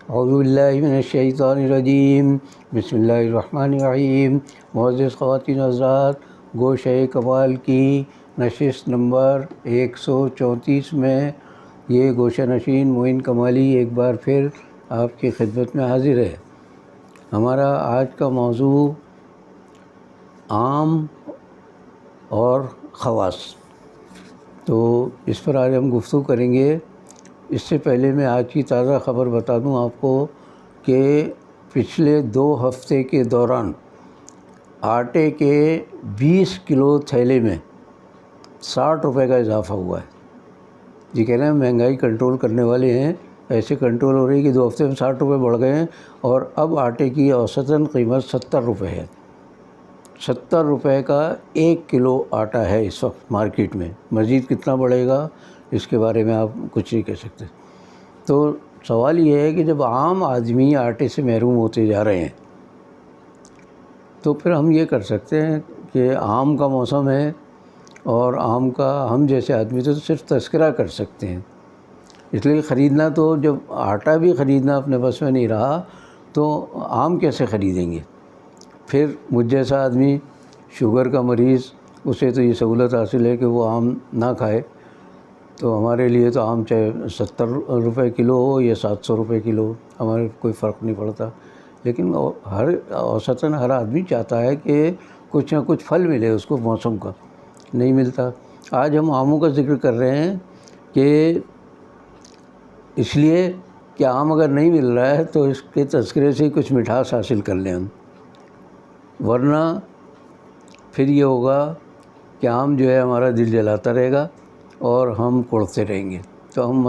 اعوذ باللہ من الشیطان الرجیم، بسم اللہ الرحمن الرحیم۔ معزز خواتین حضرات، گوشہ کمال کی نشست نمبر 134 میں یہ گوشہ نشین معین کمالی ایک بار پھر آپ کی خدمت میں حاضر ہے۔ ہمارا آج کا موضوع عام اور خواص، تو اس پر آج ہم گفتگو کریں گے۔ اس سے پہلے میں آج کی تازہ خبر بتا دوں آپ کو کہ پچھلے 2 ہفتے کے دوران آٹے کے 20 کلو تھیلے میں 60 روپے کا اضافہ ہوا ہے۔ یہ کہہ رہے ہیں مہنگائی کنٹرول کرنے والے ہیں، ایسے کنٹرول ہو رہی ہے کہ 2 ہفتے میں 60 روپے بڑھ گئے ہیں، اور اب آٹے کی اوسطاً قیمت 70 روپے ہے۔ 70 روپے کا 1 کلو آٹا ہے اس وقت مارکیٹ میں۔ مزید کتنا بڑھے گا اس کے بارے میں آپ کچھ نہیں کہہ سکتے۔ تو سوال یہ ہے کہ جب عام آدمی آٹے سے محروم ہوتے جا رہے ہیں تو پھر ہم یہ کر سکتے ہیں کہ آم کا موسم ہے، اور آم کا ہم جیسے آدمی تو صرف تذکرہ کر سکتے ہیں۔ اس لیے خریدنا، تو جب آٹا بھی خریدنا اپنے بس میں نہیں رہا تو آم کیسے خریدیں گے؟ پھر مجھ جیسا آدمی شوگر کا مریض، اسے تو یہ سہولت حاصل ہے کہ وہ آم نہ کھائے، تو ہمارے لیے تو آم چاہے 70 روپے کلو ہو یا 700 روپے کلو ہو، ہمارے کوئی فرق نہیں پڑتا۔ لیکن اوسطاً ہر آدمی چاہتا ہے کہ کچھ نہ کچھ پھل ملے اس کو، موسم کا نہیں ملتا۔ آج ہم آموں کا ذکر کر رہے ہیں کہ اس لیے کہ آم اگر نہیں مل رہا ہے تو اس کے تذکرے سے کچھ مٹھاس حاصل کر لیں ہم، ورنہ پھر یہ ہوگا کہ آم جو ہے ہمارا دل جلاتا رہے گا اور ہم کوڑتے رہیں گے۔ تو ہم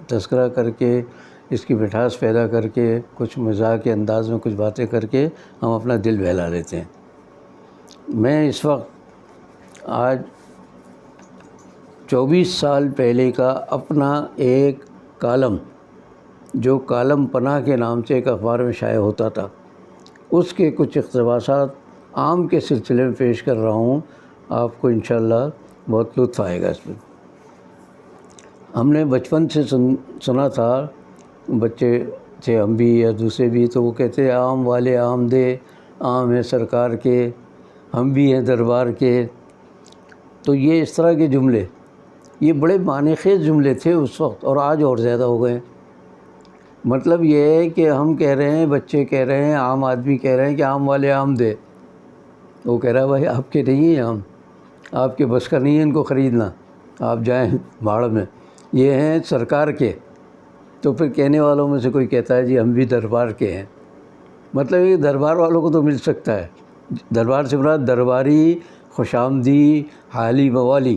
تذکرہ کر کے، اس کی مٹھاس پیدا کر کے، کچھ مزاح کے انداز میں کچھ باتیں کر کے ہم اپنا دل بہلا لیتے ہیں۔ میں اس وقت آج 24 سال پہلے کا اپنا ایک کالم، جو کالم پناہ کے نام سے ایک اخبار میں شائع ہوتا تھا، اس کے کچھ اقتباسات آم کے سلسلے میں پیش کر رہا ہوں۔ آپ کو انشاءاللہ بہت لطف آئے گا اس میں۔ ہم نے بچپن سے سنا تھا، بچے تھے ہم بھی یا دوسرے بھی، تو وہ کہتے آم والے آم دے، آم ہے سرکار کے، ہم بھی ہیں دربار کے۔ تو یہ اس طرح کے جملے، یہ بڑے معنی خیز جملے تھے اس وقت، اور آج اور زیادہ ہو گئے ہیں۔ مطلب یہ ہے کہ ہم کہہ رہے ہیں، بچے کہہ رہے ہیں، عام آدمی کہہ رہے ہیں کہ آم والے آم دے۔ وہ کہہ رہا ہے بھائی آپ کے نہیں ہیں آم، آپ کے بس کا نہیں ہے ان کو خریدنا، آپ جائیں بھاڑ میں، یہ ہیں سرکار کے۔ تو پھر کہنے والوں میں سے کوئی کہتا ہے جی ہم بھی دربار کے ہیں۔ مطلب یہ دربار والوں کو تو مل سکتا ہے، دربار سے مراد درباری، خوش آمدی، حالی موالی،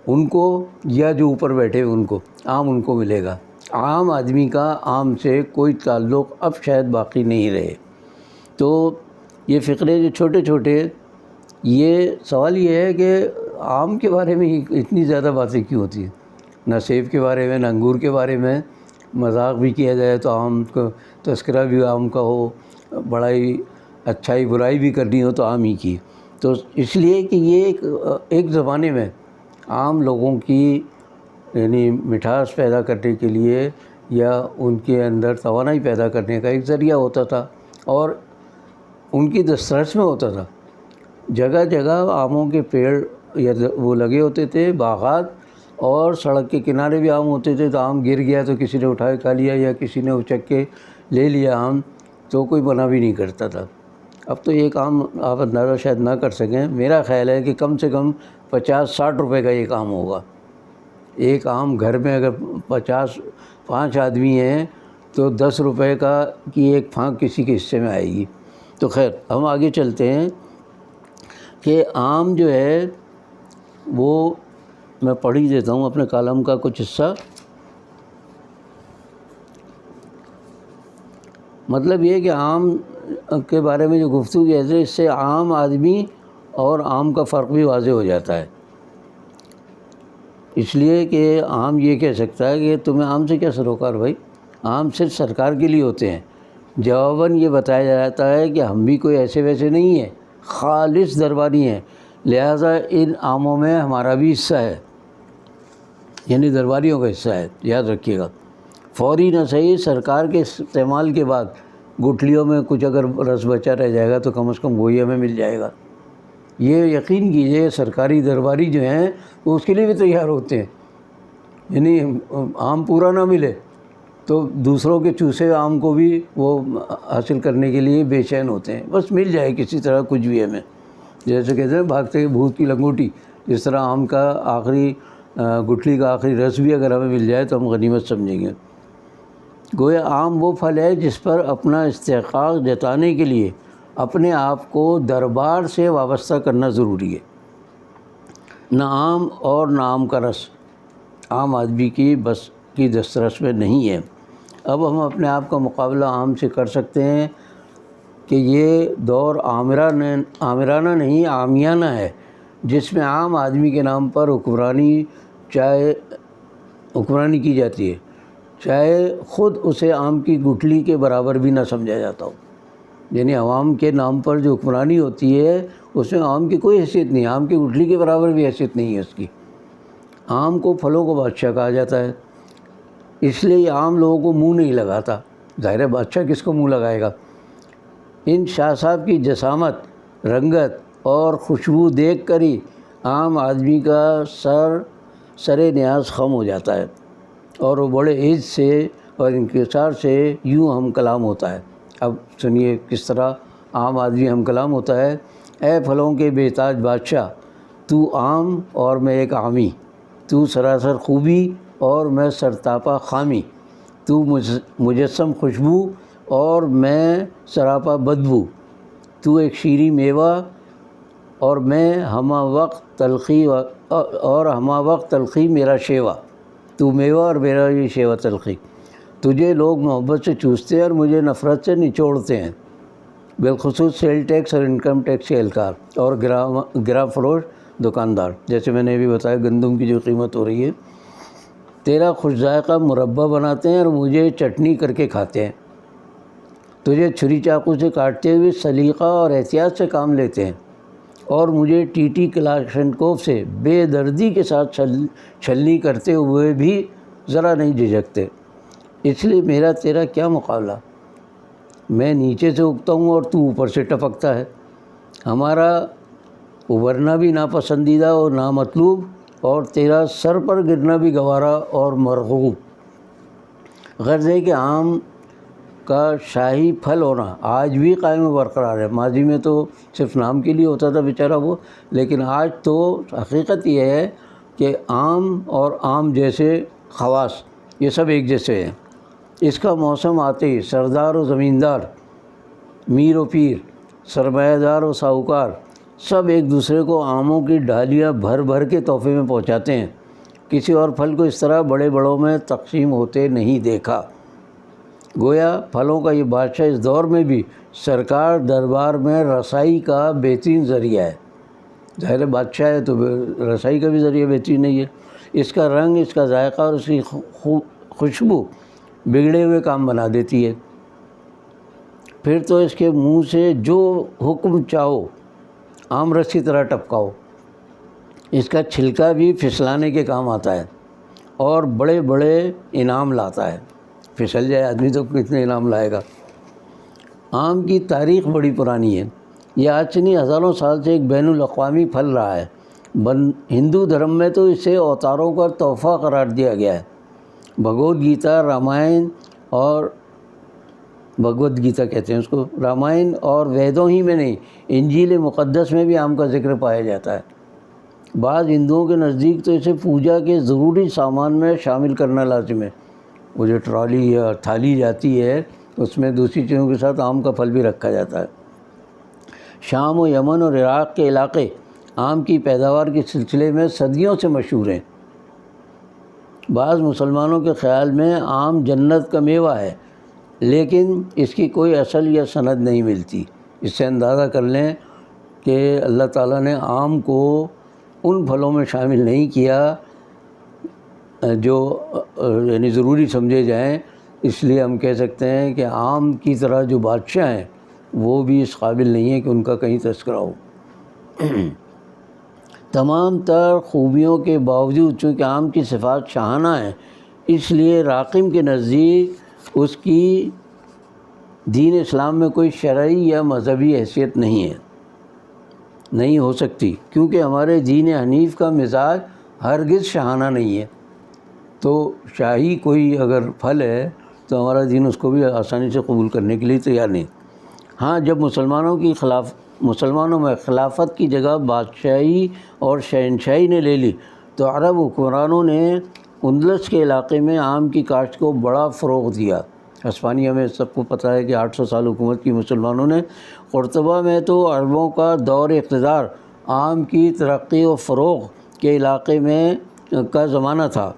ان کو، یا جو اوپر بیٹھے ان کو عام ان کو ملے گا۔ عام آدمی کا عام سے کوئی تعلق اب شاید باقی نہیں رہے۔ تو یہ فقرے جو چھوٹے چھوٹے، یہ سوال یہ ہے کہ آم کے بارے میں اتنی زیادہ باتیں کیوں ہوتی ہیں؟ نہ سیب کے بارے میں، نہ انگور کے بارے میں مذاق بھی کیا جائے تو آم کو تذکرہ بھی آم کا ہو، بڑائی اچھائی برائی بھی کرنی ہو تو آم ہی کی۔ تو اس لیے کہ یہ ایک زمانے میں عام لوگوں کی یعنی مٹھاس پیدا کرنے کے لیے یا ان کے اندر توانائی پیدا کرنے کا ایک ذریعہ ہوتا تھا، اور ان کی دسترس میں ہوتا تھا۔ جگہ جگہ آموں کے پیڑ یا وہ لگے ہوتے تھے، باغات، اور سڑک کے کنارے بھی آم ہوتے تھے۔ تو آم گر گیا تو کسی نے اٹھا کے کھا لیا، یا کسی نے اچک کے لے لیا آم، تو کوئی منع بھی نہیں کرتا تھا۔ اب تو ایک آم آپ اندازہ شاید نہ کر سکیں، میرا خیال ہے کہ کم سے کم 50-60 روپے کا ایک آم ہوگا۔ ایک آم گھر میں اگر 5 آدمی ہیں تو 10 روپے کی ایک پھانک کسی کے حصے میں آئے گی۔ تو خیر ہم آگے چلتے ہیں کہ آم جو ہے وہ میں پڑھ ہی دیتا ہوں اپنے کالم کا کچھ حصہ۔ مطلب یہ کہ آم کے بارے میں جو گفتگو کی ہے، اس سے عام آدمی اور آم کا فرق بھی واضح ہو جاتا ہے۔ اس لیے کہ عام یہ کہہ سکتا ہے کہ تمہیں آم سے کیا سروکار بھائی، آم صرف سرکار کے لیے ہوتے ہیں۔ جواباً یہ بتایا جاتا ہے کہ ہم بھی کوئی ایسے ویسے نہیں ہیں، خالص درباری ہیں، لہٰذا ان آموں میں ہمارا بھی حصہ ہے، یعنی درباریوں کا حصہ ہے، یاد رکھیے گا۔ فوری نہ صحیح، سرکار کے استعمال کے بعد گٹھلیوں میں کچھ اگر رس بچا رہ جائے گا تو کم از کم وہی ہمیں مل جائے گا۔ یہ یقین کیجئے سرکاری درباری جو ہیں وہ اس کے لیے بھی تیار ہوتے ہیں، یعنی آم پورا نہ ملے تو دوسروں کے چوسے آم کو بھی وہ حاصل کرنے کے لیے بے چین ہوتے ہیں، بس مل جائے کسی طرح کچھ بھی ہمیں، جیسے کہتے ہیں بھاگتے بھوت کی لنگوٹی، جس طرح آم کا آخری گٹھلی کا آخری رس بھی اگر ہمیں مل جائے تو ہم غنیمت سمجھیں گے۔ گویا آم وہ پھل ہے جس پر اپنا استحقاق جتانے کے لیے اپنے آپ کو دربار سے وابستہ کرنا ضروری ہے۔ نہ آم اور نہ آم کا رس عام آدمی کی بس کی دسترس میں نہیں ہے۔ اب ہم اپنے آپ کا مقابلہ آم سے کر سکتے ہیں کہ یہ دور آمرانہ نہیں عامیانہ ہے، جس میں عام آدمی کے نام پر حکمرانی کی جاتی ہے، چاہے خود اسے آم کی گٹھلی کے برابر بھی نہ سمجھا جاتا ہو۔ یعنی عوام کے نام پر جو حکمرانی ہوتی ہے اس میں آم کی کوئی حیثیت نہیں، آم کی گٹھلی کے برابر بھی حیثیت نہیں ہے اس کی۔ آم کو پھلوں کو بادشاہ کہا جاتا ہے، اس لیے یہ عام لوگوں کو منہ نہیں لگاتا، ظاہر ہے بادشاہ کس کو منہ لگائے گا۔ ان شاہ صاحب کی جسامت، رنگت اور خوشبو دیکھ کر ہی عام آدمی کا سر نیاز خم ہو جاتا ہے اور وہ بڑے عز سے اور انکسار سے یوں ہم کلام ہوتا ہے۔ اب سنیے کس طرح عام آدمی ہم کلام ہوتا ہے۔ اے پھلوں کے بے تاج بادشاہ، تو عام اور میں ایک عامی، تو سراسر خوبی اور میں سرتاپا خامی، تو مجسم خوشبو اور میں سراپا بدبو، تو ایک شیریں میوہ اور میں ہمہ وقت تلخی میرا شیوا، تو میوہ اور میرا یہ شیوا تلخی۔ تجھے لوگ محبت سے چوستے ہیں اور مجھے نفرت سے نچوڑتے ہیں، بالخصوص سیل ٹیکس اور انکم ٹیکس کے اہلکار اور گرا فروش دکاندار۔ جیسے میں نے بھی بتایا گندم کی جو قیمت ہو رہی ہے، تیرا خوش ذائقہ مربع بناتے ہیں اور مجھے چٹنی کر کے کھاتے ہیں، تجھے چھری چاقو سے کاٹتے ہوئے سلیقہ اور احتیاط سے کام لیتے ہیں اور مجھے ٹی ٹی کلاشنکوف سے بے دردی کے ساتھ چھلنی کرتے ہوئے بھی ذرا نہیں جھجکتے۔ اس لیے میرا تیرا کیا مقابلہ، میں نیچے سے اگتا ہوں اور تو اوپر سے ٹپکتا ہے، ہمارا ابھرنا بھی ناپسندیدہ اور نامطلوب اور تیرا سر پر گرنا بھی گوارا اور مرغوب۔ غرض ہے کہ آم کا شاہی پھل ہونا آج بھی قائم و برقرار ہے۔ ماضی میں تو صرف نام کے لیے ہوتا تھا بیچارہ وہ، لیکن آج تو حقیقت یہ ہے کہ آم اور آم جیسے خواص یہ سب ایک جیسے ہیں۔ اس کا موسم آتے ہی سردار و زمیندار، میر و پیر، سرمایہ دار و ساہوکار سب ایک دوسرے کو آموں کی ڈالیاں بھر بھر کے تحفے میں پہنچاتے ہیں۔ کسی اور پھل کو اس طرح بڑے بڑوں میں تقسیم ہوتے نہیں دیکھا۔ گویا پھلوں کا یہ بادشاہ اس دور میں بھی سرکار دربار میں رسائی کا بہترین ذریعہ ہے۔ ظاہر بادشاہ ہے تو رسائی کا بھی ذریعہ بہترین نہیں ہے۔ اس کا رنگ، اس کا ذائقہ اور اس کی خوشبو بگڑے ہوئے کام بنا دیتی ہے۔ پھر تو اس کے منہ سے جو حکم چاہو آم رس کی طرح ٹپکاؤ۔ اس کا چھلکا بھی پھسلانے کے کام آتا ہے اور بڑے بڑے انعام لاتا ہے۔ پھسل جائے آدمی تو کتنے انعام لائے گا۔ آم کی تاریخ بڑی پرانی ہے، یہ آج سے نہیں ہزاروں سال سے ایک بین الاقوامی پھل رہا ہے۔ ہندو دھرم میں تو اسے اوتاروں کا تحفہ قرار دیا گیا ہے۔ بھگوت گیتا، رامائن اور بھگوت گیتا کہتے ہیں اس کو، رامائن اور ویدوں ہی میں نہیں، انجیل مقدس میں بھی آم کا ذکر پایا جاتا ہے۔ بعض ہندوؤں کے نزدیک تو اسے پوجا کے ضروری سامان میں شامل کرنا لازم ہے۔ وہ جو ٹرالی یا تھالی جاتی ہے اس میں دوسری چیزوں کے ساتھ آم کا پھل بھی رکھا جاتا ہے۔ شام و یمن اور عراق کے علاقے آم کی پیداوار کے سلسلے میں صدیوں سے مشہور ہیں۔ بعض مسلمانوں کے خیال میں آم جنت کا میوہ ہے، لیکن اس کی کوئی اصل یا سند نہیں ملتی۔ اس سے اندازہ کر لیں کہ اللہ تعالیٰ نے آم کو ان پھلوں میں شامل نہیں کیا جو یعنی ضروری سمجھے جائیں، اس لیے ہم کہہ سکتے ہیں کہ آم کی طرح جو بادشاہ ہیں وہ بھی اس قابل نہیں ہے کہ ان کا کہیں تذکرہ ہو۔ تمام تر خوبیوں کے باوجود چونکہ آم کی صفات شاہانہ ہیں، اس لیے راقم کے نزدیک اس کی دین اسلام میں کوئی شرعی یا مذہبی حیثیت نہیں ہے، نہیں ہو سکتی، کیونکہ ہمارے دین حنیف کا مزاج ہرگز شاہانہ نہیں ہے۔ تو شاہی کوئی اگر پھل ہے تو ہمارا دین اس کو بھی آسانی سے قبول کرنے کے لیے تیار نہیں۔ ہاں، جب مسلمانوں میں خلافت کی جگہ بادشاہی اور شہنشاہی نے لے لی تو عرب حکمرانوں نے اندلس کے علاقے میں آم کی کاشت کو بڑا فروغ دیا۔ ہسپانیہ میں سب کو پتہ ہے کہ 800 سال حکومت کی مسلمانوں نے۔ قرطبہ میں تو عربوں کا دور اقتدار آم کی ترقی و فروغ کے علاقے میں کا زمانہ تھا،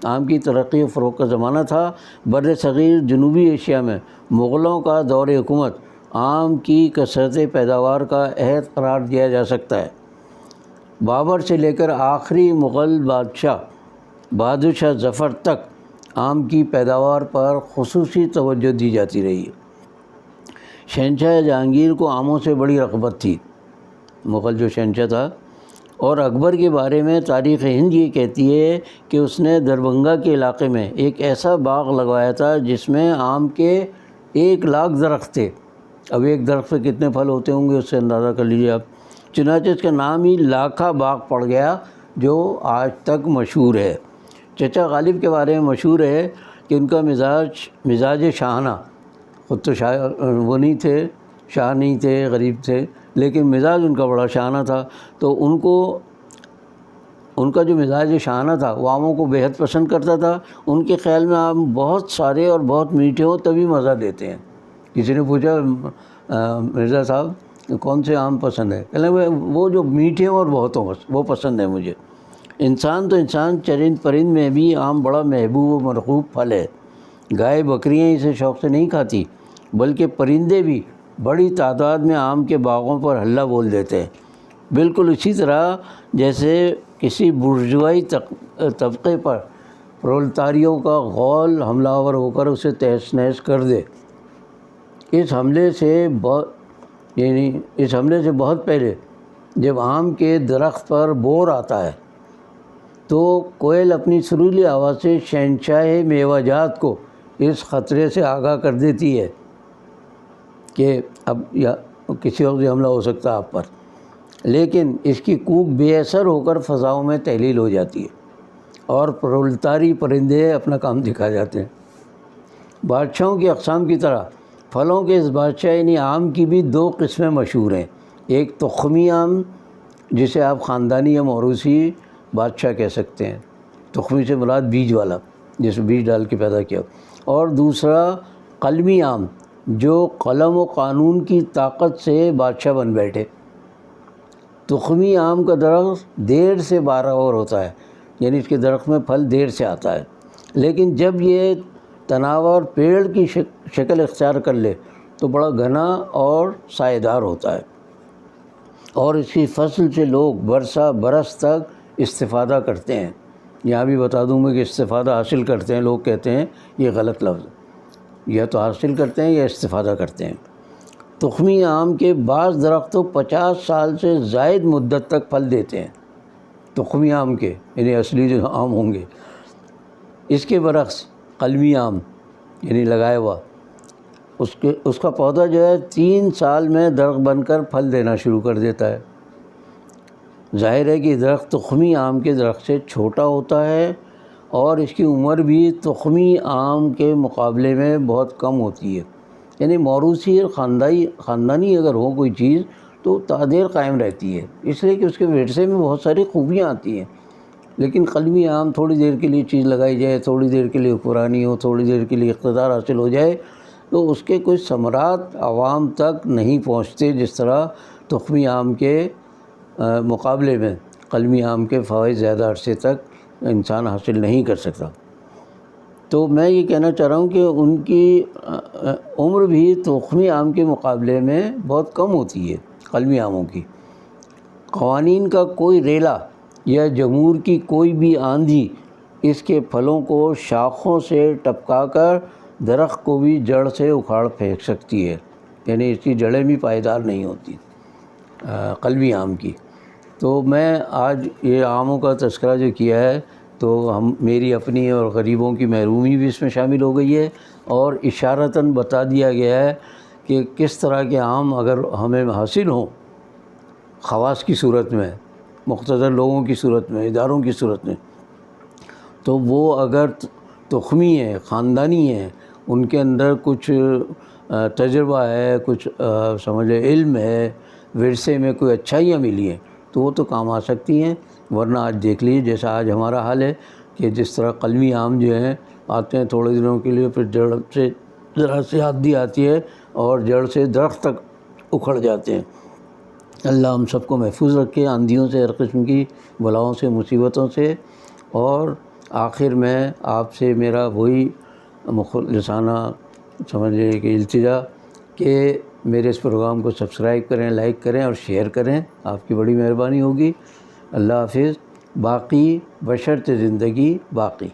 آم کی ترقی و فروغ کا زمانہ تھا۔ بر صغیر جنوبی ایشیا میں مغلوں کا دور حکومت آم کی کثرت پیداوار کا عہد قرار دیا جا سکتا ہے۔ بابر سے لے کر آخری مغل بادشاہ بہادر شاہ ظفر تک آم کی پیداوار پر خصوصی توجہ دی جاتی رہی ہے۔ شہنشاہ جہانگیر کو آموں سے بڑی رغبت تھی، مغل جو شہنشاہ تھا، اور اکبر کے بارے میں تاریخ ہند یہ کہتی ہے کہ اس نے دربھنگہ کے علاقے میں ایک ایسا باغ لگوایا تھا جس میں آم کے 1,00,000 درخت تھے۔ اب ایک درخت پہ کتنے پھل ہوتے ہوں گے اس سے اندازہ کر لیجیے آپ۔ چنانچہ اس کا نام ہی لاکھا باغ پڑ گیا جو آج تک مشہور ہے۔ چچا غالب کے بارے میں مشہور ہے کہ ان کا مزاج شاہانہ، خود تو وہ نہیں تھے، شاہ نہیں تھے، غریب تھے، لیکن مزاج ان کا بڑا شاہانہ تھا۔ تو ان کا جو مزاج شاہانہ تھا وہ آموں کو بے حد پسند کرتا تھا۔ ان کے خیال میں آم بہت سارے اور بہت میٹھے ہوں تبھی مزہ دیتے ہیں۔ کسی نے پوچھا مرزا صاحب کون سے آم پسند ہے؟ کہنے لگے وہ جو میٹھے ہوں اور بہت ہوں وہ پسند ہے مجھے۔ انسان چرند پرند میں بھی آم بڑا محبوب و مرغوب پھل ہے۔ گائے بکریاں اسے شوق سے نہیں کھاتی، بلکہ پرندے بھی بڑی تعداد میں آم کے باغوں پر ہلہ بول دیتے ہیں، بالکل اسی طرح جیسے کسی برجوائی طبقے پر پرولتاریوں کا غول حملہ آور ہو کر اسے تہس نہس کر دے۔ اس حملے سے بہت پہلے جب آم کے درخت پر بور آتا ہے تو کوئل اپنی سریلی آواز سے شہنشاہ میوہ جات کو اس خطرے سے آگاہ کر دیتی ہے کہ اب یا کسی وقت بھی حملہ ہو سکتا ہے آپ پر، لیکن اس کی کوک بے اثر ہو کر فضاؤں میں تحلیل ہو جاتی ہے اور پرولتاری پرندے اپنا کام دکھا جاتے ہیں۔ بادشاہوں کی اقسام کی طرح پھلوں کے اس بادشاہ یعنی آم کی بھی 2 قسمیں مشہور ہیں۔ ایک تخمی آم جسے آپ خاندانی یا موروثی بادشاہ کہہ سکتے ہیں، تخمی سے مراد بیج والا، جس میں بیج ڈال کے پیدا کیا، اور دوسرا قلمی آم جو قلم و قانون کی طاقت سے بادشاہ بن بیٹھے۔ تخمی آم کا درخت دیر سے باراور ہوتا ہے، یعنی اس کے درخت میں پھل دیر سے آتا ہے، لیکن جب یہ تناور پیڑ کی شکل اختیار کر لے تو بڑا گھنا اور سایہ دار ہوتا ہے، اور اس کی فصل سے لوگ برس تک استفادہ کرتے ہیں۔ یہاں بھی بتا دوں میں کہ استفادہ حاصل کرتے ہیں، لوگ کہتے ہیں یہ غلط لفظ ہے، یا تو حاصل کرتے ہیں یا استفادہ کرتے ہیں۔ تخمی آم کے بعض درخت تو 50 سال سے زائد مدت تک پھل دیتے ہیں، تخمی آم کے، یعنی اصلی جو آم ہوں گے۔ اس کے برعکس قلمی آم یعنی لگایا ہوا، اس کا پودا جو ہے 3 سال میں درخت بن کر پھل دینا شروع کر دیتا ہے۔ ظاہر ہے کہ درخت تخمی آم کے درخت سے چھوٹا ہوتا ہے اور اس کی عمر بھی تخمی آم کے مقابلے میں بہت کم ہوتی ہے، یعنی موروثی اور خاندانی اگر ہو کوئی چیز تو تعدیر قائم رہتی ہے، اس لیے کہ اس کے ورثے میں بہت ساری خوبیاں آتی ہیں۔ لیکن قلمی آم تھوڑی دیر کے لیے چیز لگائی جائے، تھوڑی دیر کے لیے حکمرانی ہو، تھوڑی دیر کے لیے اقتدار حاصل ہو جائے تو اس کے کوئی ثمرات عوام تک نہیں پہنچتے، جس طرح تخمی آم کے مقابلے میں قلمی آم کے فوائد زیادہ عرصے تک انسان حاصل نہیں کر سکتا۔ تو میں یہ کہنا چاہ رہا ہوں کہ ان کی عمر بھی تخمی آم کے مقابلے میں بہت کم ہوتی ہے، قلمی آموں کی۔ قوانین کا کوئی ریلا یا جمہور کی کوئی بھی آندھی اس کے پھلوں کو شاخوں سے ٹپکا کر درخت کو بھی جڑ سے اکھاڑ پھینک سکتی ہے، یعنی اس کی جڑیں بھی پائیدار نہیں ہوتی قلمی آم کی۔ تو میں آج یہ آموں کا تذکرہ جو کیا ہے تو میری اپنی اور غریبوں کی محرومی بھی اس میں شامل ہو گئی ہے، اور اشارتاً بتا دیا گیا ہے کہ کس طرح کے آم اگر ہمیں حاصل ہوں خواص کی صورت میں، مختصر لوگوں کی صورت میں، اداروں کی صورت میں، تو وہ اگر تخمی ہیں، خاندانی ہیں، ان کے اندر کچھ تجربہ ہے، کچھ سمجھے علم ہے، ورثے میں کوئی اچھائیاں ملی ہیں، تو وہ تو کام آ سکتی ہیں۔ ورنہ آج دیکھ لیجیے جیسا آج ہمارا حال ہے کہ جس طرح قلمی آم جو ہیں آتے ہیں تھوڑے دنوں کے لیے، پھر جڑ سے ذرا سی آندھی آتی ہے اور جڑ سے درخت تک اکھڑ جاتے ہیں۔ اللہ ہم سب کو محفوظ رکھے آندھیوں سے، ہر قسم کی بلاؤں سے، مصیبتوں سے۔ اور آخر میں آپ سے میرا وہی مخلصانہ سمجھ لیجیے کہ التجا کہ میرے اس پروگرام کو سبسکرائب کریں، لائک کریں اور شیئر کریں، آپ کی بڑی مہربانی ہوگی۔ اللہ حافظ۔ باقی بشرط زندگی باقی۔